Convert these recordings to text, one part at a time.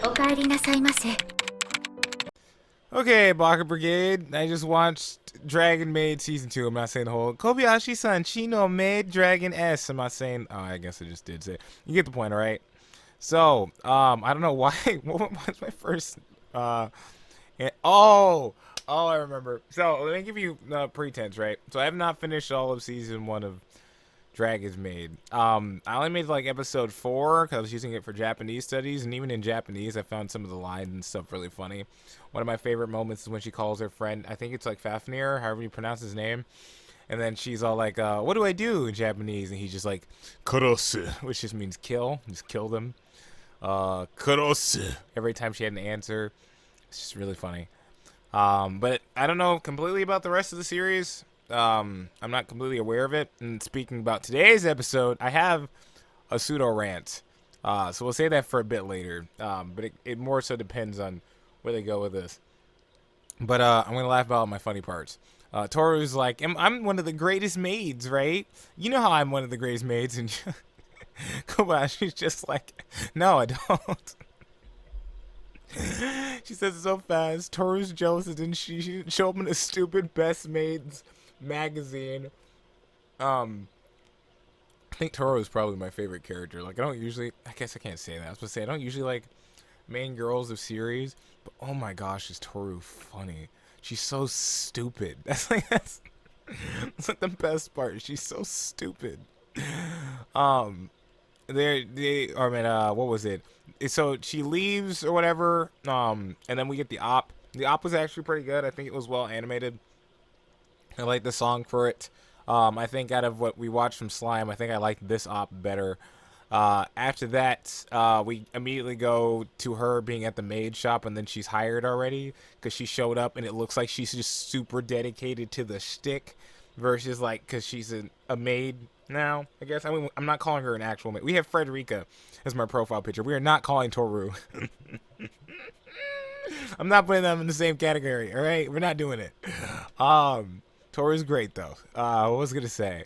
お帰りなさいませ。Okay, Baka Brigade. I just watched Dragon Maid Season 2. I'm not saying the whole. Kobayashi-san, Chino Maid Dragon S. I'm not saying. Oh, I guess I just did say. You get the point, alright? So, I don't know why. What was my first. Uh, oh! Oh, I remember. So, let me give you pretense, right? So, I have not finished all of Season 1 of Dragon's Maid. I only made like episode 4 because I was using it for Japanese studies, and even in Japanese, I found some of the lines and stuff really funny. One of my favorite moments is when she calls her friend, I think it's like Fafnir, however you pronounce his name, and then she's all like, "What do I do?" in Japanese, and he's just like, "Kurosu," which just means kill, just kill them. Kurosu. Every time she had an answer, it's just really funny. But I don't know completely about the rest of the series. I'm not completely aware of it. And speaking about today's episode, I have a pseudo rant. So we'll say that for a bit later. But it more so depends on where they go with this. But I'm gonna laugh about all my funny parts. Tohru's like, I'm one of the greatest maids, right? You know how I'm one of the greatest maids, and Kobayashi's just like, no, I don't. She says it so fast. Toru's jealous, and then she didn't show up in a stupid Best Maids magazine. I think Toru is probably my favorite character. Like, I don't usually. I guess I can't say that. I was supposed to say I don't usually like main girls of series, but oh my gosh, is Toru funny? She's so stupid. That's like the best part. She's so stupid. Um, I mean, what was it? So she leaves or whatever. And then we get the op. The op was actually pretty good. I think it was well animated. I like the song for it. I think out of what we watched from Slime, I think I liked this op better. After that, we immediately go to her being at the maid shop, and then she's hired already because she showed up, and it looks like she's just super dedicated to the shtick versus like because she's a maid now. I guess I'm not calling her an actual maid. We have Frederica as my profile picture. We are not calling Tohru. I'm not putting them in the same category. All right, we're not doing it. Tohru's great though. What was I gonna say?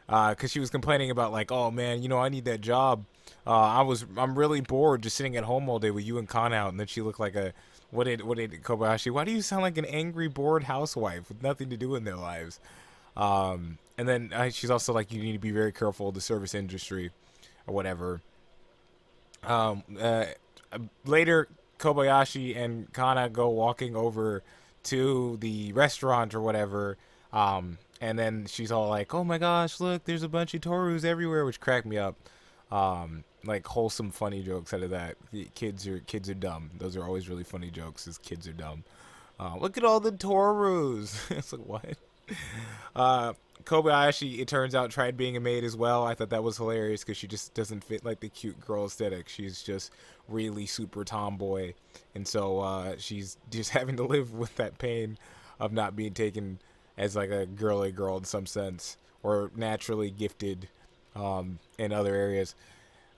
Because she was complaining about like, oh man, I need that job. I'm really bored just sitting at home all day with you and Kana out, and then she looked like a what did Kobayashi? Why do you sound like an angry, bored housewife with nothing to do in their lives? And then she's also like, you need to be very careful of the service industry, or whatever. Um, uh, Later, Kobayashi and Kana go walking over to the restaurant or whatever. And then she's all like, "Oh my gosh, look, there's a bunch of Torus everywhere," which cracked me up. Like wholesome, funny jokes out of that. Kids are dumb. Those are always really funny jokes. As kids are dumb. Look at all the Torus. It's like what? Uh, Kobayashi, it turns out, tried being a maid as well. I thought that was hilarious because she just doesn't fit like the cute girl aesthetic. She's just really super tomboy, and so she's just having to live with that pain of not being taken as like a girly girl in some sense, or naturally gifted in other areas.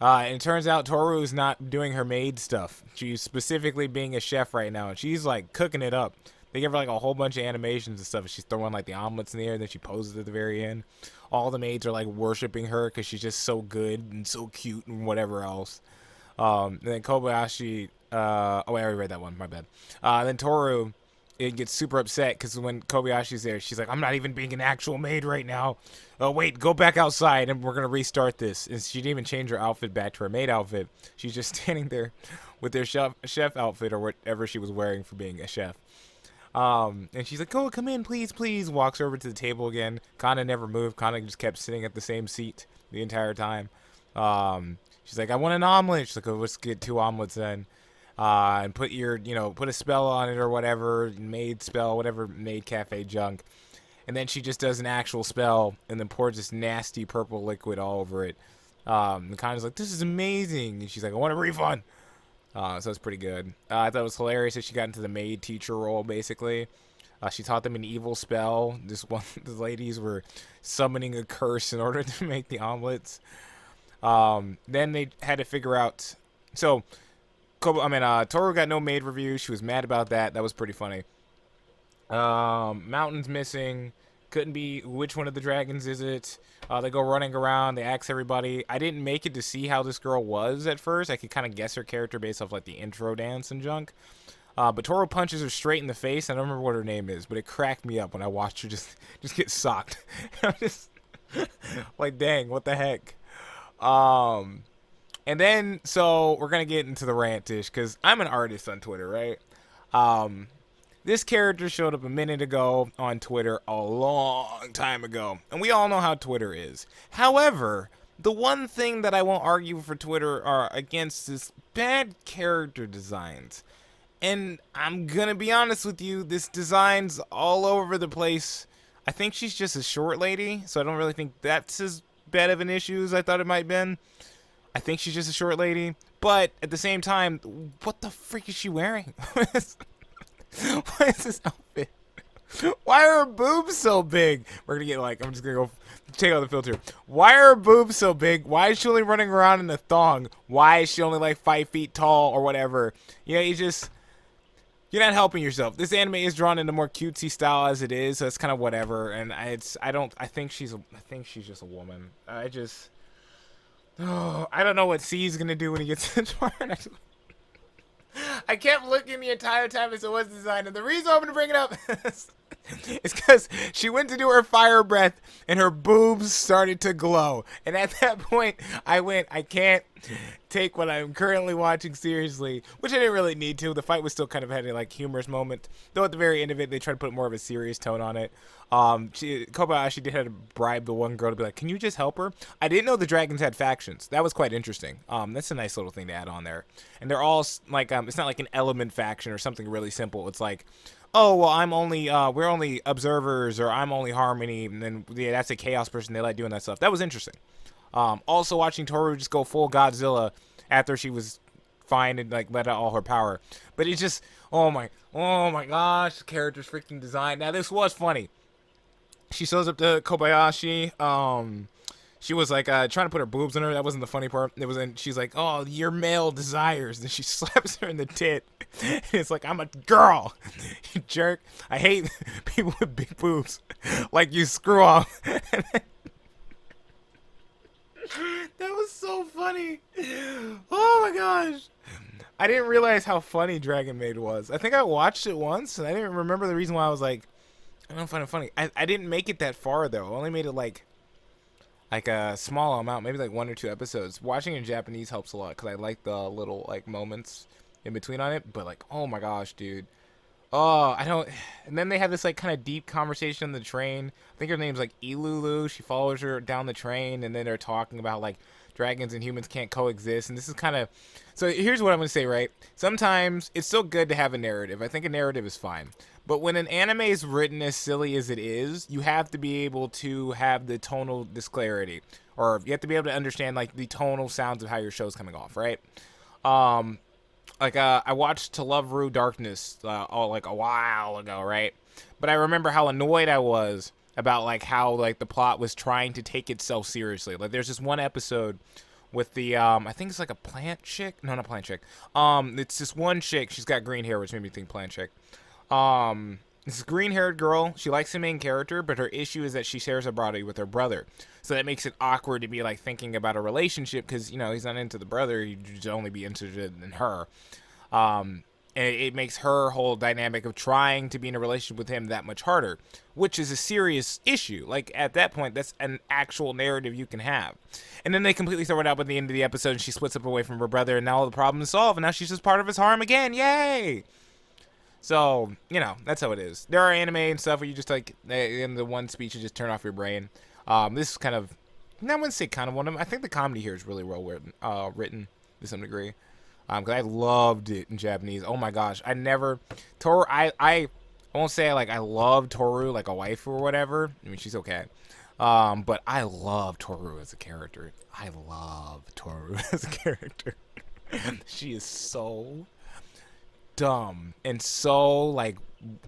And it turns out Tohru is not doing her maid stuff. She's specifically being a chef right now, and she's like cooking it up. They give her like a whole bunch of animations and stuff. She's throwing like the omelets in the air, and then she poses at the very end. All the maids are like worshiping her because she's just so good and so cute and whatever else. And then Kobayashi, oh, I already read that one. My bad. Then Tohru, it gets super upset because when Kobayashi's there, she's like, "I'm not even being an actual maid right now. Oh wait, go back outside and we're gonna restart this." And she didn't even change her outfit back to her maid outfit. She's just standing there with their chef outfit or whatever she was wearing for being a chef. And she's like, "Oh, come in, please, please." Walks over to the table again. Kana never moved. Kana just kept sitting at the same seat the entire time. She's like, "I want an omelet." She's like, "Oh, let's get 2 omelets then." And put put a spell on it or whatever, maid spell, whatever maid cafe junk. And then she just does an actual spell and then pours this nasty purple liquid all over it. And Kana's like, "This is amazing." And she's like, "I want a refund." So it's pretty good. I thought it was hilarious that she got into the maid teacher role, basically. She taught them an evil spell. The ladies were summoning a curse in order to make the omelets. Then they had to figure out. So, Tohru got no maid review. She was mad about that. That was pretty funny. Mountain's missing. Couldn't be which one of the dragons is it. They go running around. They ask everybody. I didn't make it to see how this girl was at first. I could kind of guess her character based off like the intro dance and junk. But Tohru punches her straight in the face. I don't remember what her name is, but it cracked me up when I watched her just get socked. I'm just like, dang, what the heck? And then, so we're going to get into the rant-ish, because I'm an artist on Twitter, right? This character showed up a minute ago on Twitter a long time ago, and we all know how Twitter is. However, the one thing that I won't argue for Twitter are against is bad character designs. And I'm going to be honest with you, this design's all over the place. I think she's just a short lady, so I don't really think that's as bad of an issue as I thought it might have been. I think she's just a short lady, but at the same time, what the freak is she wearing? What is this outfit? Why are her boobs so big? We're gonna get like, I'm just gonna go take out the filter. Why are her boobs so big? Why is she only running around in a thong? Why is she only like 5 feet tall or whatever? You know, you're not helping yourself. This anime is drawn in a more cutesy style as it is, so it's kind of whatever. And I think she's just a woman. I don't know what C's gonna do when he gets to part. I kept looking the entire time as it was designed, and the reason I'm gonna bring it up is because she went to do her fire breath, and her boobs started to glow. And at that point, I can't take what I'm currently watching seriously, which I didn't really need to. The fight was still kind of had a like humorous moment, though at the very end of it, they tried to put more of a serious tone on it. Kobayashi did have to bribe the one girl to be like, "Can you just help her?" I didn't know the dragons had factions. That was quite interesting. That's a nice little thing to add on there. And they're all like, it's not like an element faction or something really simple. It's like, oh, well, we're only observers, or I'm only harmony, and then yeah, that's a chaos person. They like doing that stuff. That was interesting. Also watching Tohru just go full Godzilla after she was fine and like let out all her power. But it's just, oh my gosh, the character's freaking design. Now this was funny. She shows up to Kobayashi. She was like trying to put her boobs in her. That wasn't the funny part. It was she's like, "Oh, your male desires." And she slaps her in the tit. And it's like, "I'm a girl, you jerk. I hate people with big boobs. Like you, screw off." That was so funny. Oh my gosh. I didn't realize how funny Dragon Maid was. I think I watched it once, and I didn't remember the reason why I was like, I don't find it funny. I didn't make it that far, though. I only made it like a small amount, maybe like 1 or 2 episodes. Watching in Japanese helps a lot because I like the little like moments in between on it. But like, oh my gosh, dude. Oh, I don't. And then they have this like kind of deep conversation on the train. I think her name's like Ilulu. She follows her down the train, and then they're talking about like dragons and humans can't coexist. And this is kind of, so here's what I'm gonna say, right? Sometimes it's still good to have a narrative. I think a narrative is fine. But when an anime is written as silly as it is, you have to be able to have the tonal disclarity, or you have to be able to understand like the tonal sounds of how your show's coming off, right? I watched To Love Ru Darkness like a while ago, right? But I remember how annoyed I was about like how like the plot was trying to take itself seriously. Like there's this one episode with the I think it's like a plant chick. No, not plant chick. It's this one chick. She's got green hair, which made me think plant chick. This green-haired girl, she likes the main character, but her issue is that she shares a body with her brother. So that makes it awkward to be like thinking about a relationship because, you know, he's not into the brother, he'd only be interested in her. And it makes her whole dynamic of trying to be in a relationship with him that much harder, which is a serious issue. Like, at that point, that's an actual narrative you can have. And then they completely throw it out at the end of the episode, and she splits up away from her brother, and now all the problem is solved, and now she's just part of his harem again. Yay! So, you know, that's how it is. There are anime and stuff where you just, like, in the one speech, you just turn off your brain. This is kind of, I wouldn't say kind of one of them. I think the comedy here is really well written to some degree. Because I loved it in Japanese. Oh my gosh. Tohru, I won't say like I love Tohru like a wife or whatever. I mean, she's okay. But I love Tohru as a character. I love Tohru as a character. She is so dumb and so like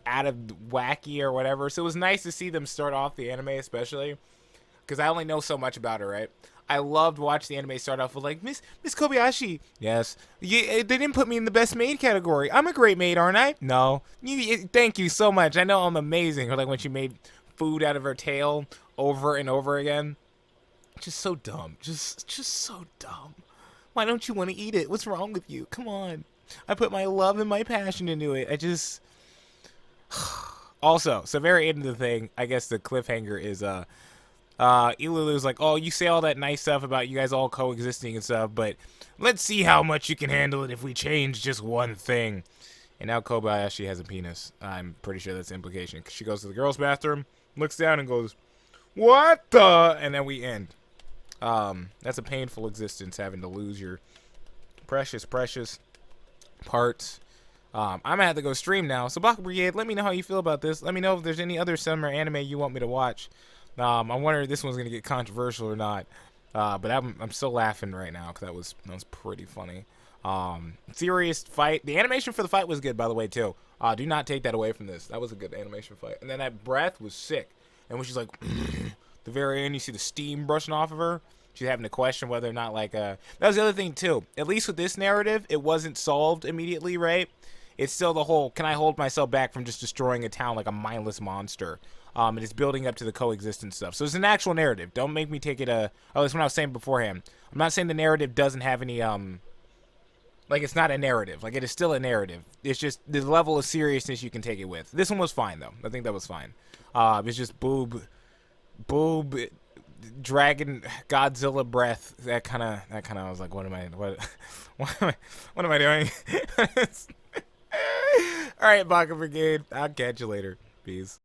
out of wacky or whatever. So it was nice to see them start off the anime, especially because I only know so much about her, right? I loved watching the anime start off with like, Miss Kobayashi. Yes. They didn't put me in the best maid category. I'm a great maid, aren't I? No. Thank you so much. I know I'm amazing. Or like when she made food out of her tail over and over again. Just so dumb. Just so dumb. Why don't you want to eat it? What's wrong with you? Come on. I put my love and my passion into it. I just... Also, so very end of the thing, I guess the cliffhanger is, Ilulu's like, oh, you say all that nice stuff about you guys all coexisting and stuff, but let's see how much you can handle it if we change just one thing. And now Kobayashi has a penis. I'm pretty sure that's the implication. She goes to the girls' bathroom, looks down and goes, what the? And then we end. That's a painful existence, having to lose your precious parts. I'm gonna have to go stream now. So Baka Brigade, let me know how you feel about this. Let me know if there's any other summer anime you want me to watch. I wonder if this one's gonna get controversial or not. But I'm still laughing right now because that was pretty funny. Serious fight. The animation for the fight was good, by the way, too. Do not take that away from this. That was a good animation fight. And then that breath was sick. And when she's like, the very end, you see the steam brushing off of her. She's having to question whether or not, like, that was the other thing, too. At least with this narrative, it wasn't solved immediately, right? It's still the whole, can I hold myself back from just destroying a town like a mindless monster? And it's building up to the coexistence stuff. So it's an actual narrative. Don't make me take it oh, that's what I was saying beforehand. I'm not saying the narrative doesn't have any, like, it's not a narrative. Like, it is still a narrative. It's just the level of seriousness you can take it with. This one was fine, though. I think that was fine. It's just boob, dragon, Godzilla breath. That kind of, I was like, what am I doing? All right, Baka Brigade. I'll catch you later. Peace.